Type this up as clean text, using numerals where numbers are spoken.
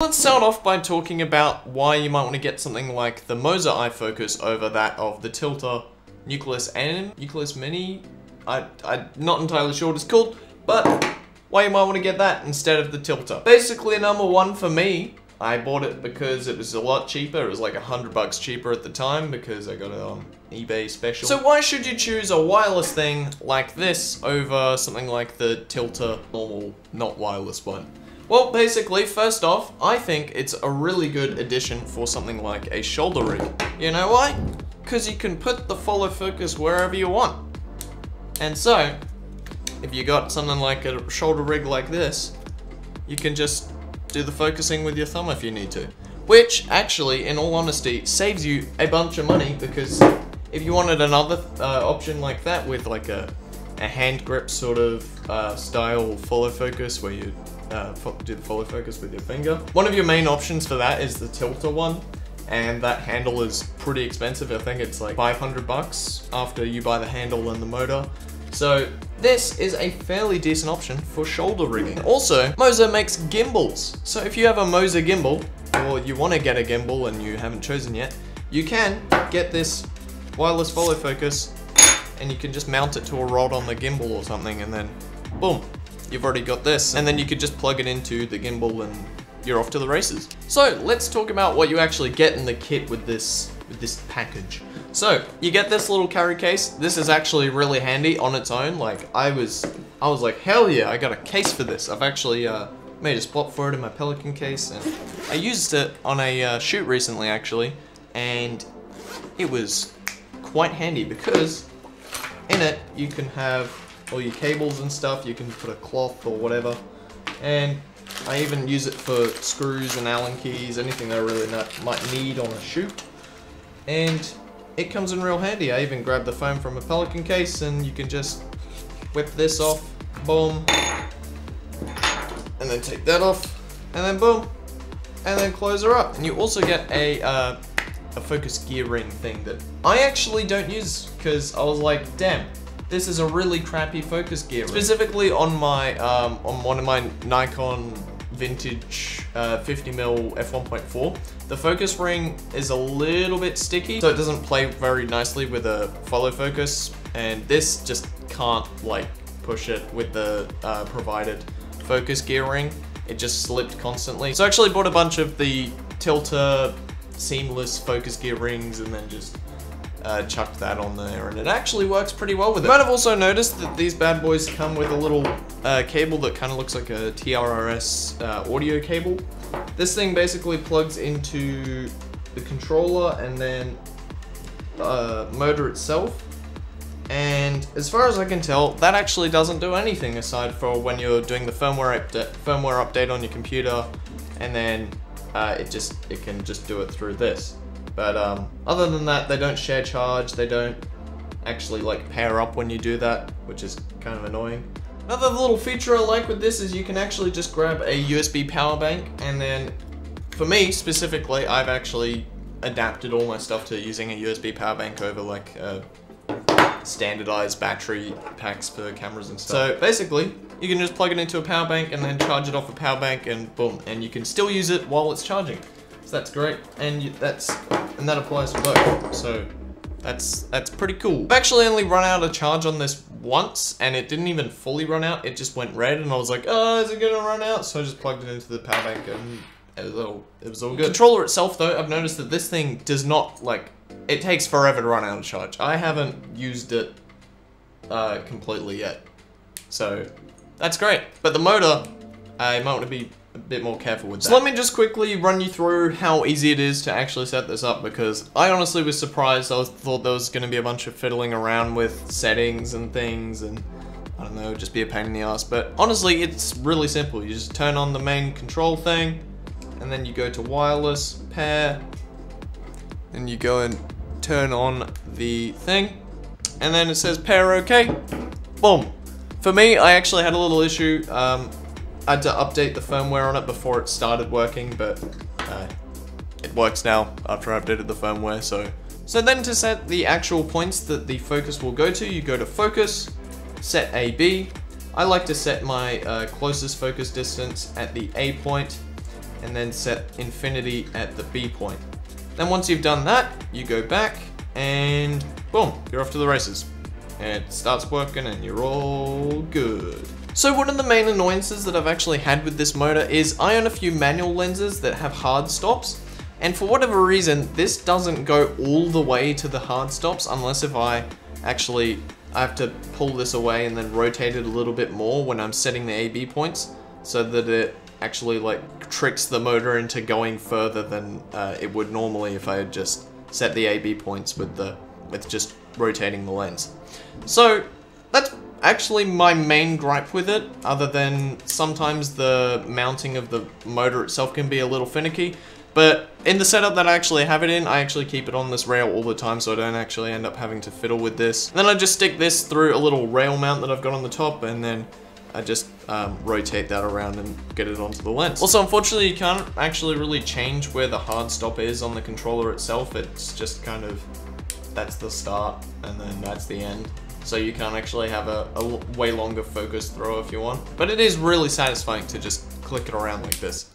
Let's start off by talking about why you might want to get something like the MOZA iFocus over that of the Tilta Nucleus and Nucleus Mini. I'm not entirely sure what it's called, but why you might want to get that instead of the Tilta. Basically, number one for me, I bought it because it was a lot cheaper. It was like $100 cheaper at the time because I got it on eBay special. So why should you choose a wireless thing like this over something like the Tilta normal, not wireless one? Well, basically, first off, I think it's a really good addition for something like a shoulder rig. You know why? Because you can put the follow focus wherever you want. And so, if you got something like a shoulder rig like this, you can just do the focusing with your thumb if you need to. Which, actually, in all honesty, saves you a bunch of money, because if you wanted another option like that with like a hand grip sort of style follow focus where you do the follow focus with your finger. One of your main options for that is the Tilta one, and that handle is pretty expensive. I think it's like $500 after you buy the handle and the motor. So this is a fairly decent option for shoulder rigging. Also, MOZA makes gimbals. So if you have a MOZA gimbal, or you want to get a gimbal and you haven't chosen yet, you can get this wireless follow focus and you can just mount it to a rod on the gimbal or something, and then boom, you've already got this, and then you could just plug it into the gimbal and you're off to the races. So let's talk about what you actually get in the kit with this package. So you get this little carry case. This is actually really handy on its own. Like I was like, hell yeah, I got a case for this. I've actually made a spot for it in my Pelican case, and I used it on a shoot recently actually, and it was quite handy because in it you can have all your cables and stuff. You can put a cloth or whatever, and I even use it for screws and Allen keys, anything that I really might need on a shoot, and it comes in real handy. I even grabbed the foam from a Pelican case, and you can just whip this off, boom, and then take that off, and then boom, and then close her up. And you also get a focus gear ring thing that I actually don't use because I was like, damn, this is a really crappy focus gear ring. Specifically on my on one of my Nikon vintage 50mm f1.4, the focus ring is a little bit sticky, so it doesn't play very nicely with a follow focus, and this just can't like push it with the provided focus gear ring. It just slipped constantly. So I actually bought a bunch of the Tilta seamless focus gear rings and then just chucked that on there, and it actually works pretty well with it. You might have also noticed that these bad boys come with a little cable that kind of looks like a TRRS audio cable. This thing basically plugs into the controller and then motor itself, and as far as I can tell, that actually doesn't do anything aside for when you're doing the firmware update on your computer, and then it can just do it through this. But other than that, they don't share charge. They don't actually like pair up when you do that, which is kind of annoying. Another little feature I like with this is you can actually just grab a USB power bank, and then for me specifically, I've actually adapted all my stuff to using a USB power bank over like standardized battery packs for cameras and stuff. So basically, you can just plug it into a power bank and then charge it off a power bank, and boom, and you can still use it while it's charging. So that's great, and that applies to both. So that's pretty cool. I've actually only run out of charge on this once, and it didn't even fully run out. It just went red, and I was like, oh, is it gonna run out? So I just plugged it into the power bank, and it was all good. The controller itself, though, I've noticed that this thing does not like. It takes forever to run out of charge. I haven't used it completely yet, so that's great. But the motor, I might want to be a bit more careful with that. So let me just quickly run you through how easy it is to actually set this up, because I honestly was surprised. I thought there was going to be a bunch of fiddling around with settings and things, and I don't know, just be a pain in the ass. But honestly, it's really simple. You just turn on the main control thing, and then you go to wireless, pair, and you go and turn on the thing, and then it says pair okay, boom. For me, I actually had a little issue. I had to update the firmware on it before it started working, but it works now after I updated the firmware. So then to set the actual points that the focus will go to, you go to focus, set AB. I like to set my closest focus distance at the A point, and then set infinity at the B point. Then once you've done that, you go back and boom, you're off to the races. And it starts working and you're all good. So one of the main annoyances that I've actually had with this motor is I own a few manual lenses that have hard stops, and for whatever reason this doesn't go all the way to the hard stops unless if I have to pull this away and then rotate it a little bit more when I'm setting the AB points, so that it actually like tricks the motor into going further than it would normally if I had just set the AB points with just rotating the lens. So that's actually my main gripe with it, other than sometimes the mounting of the motor itself can be a little finicky. But in the setup that I actually have it in, I actually keep it on this rail all the time, so I don't actually end up having to fiddle with this. And then I just stick this through a little rail mount that I've got on the top, and then I just rotate that around and get it onto the lens. Also, unfortunately, you can't actually really change where the hard stop is on the controller itself. It's just kind of, that's the start, and then that's the end. So you can't actually have a way longer focus throw if you want. But it is really satisfying to just click it around like this.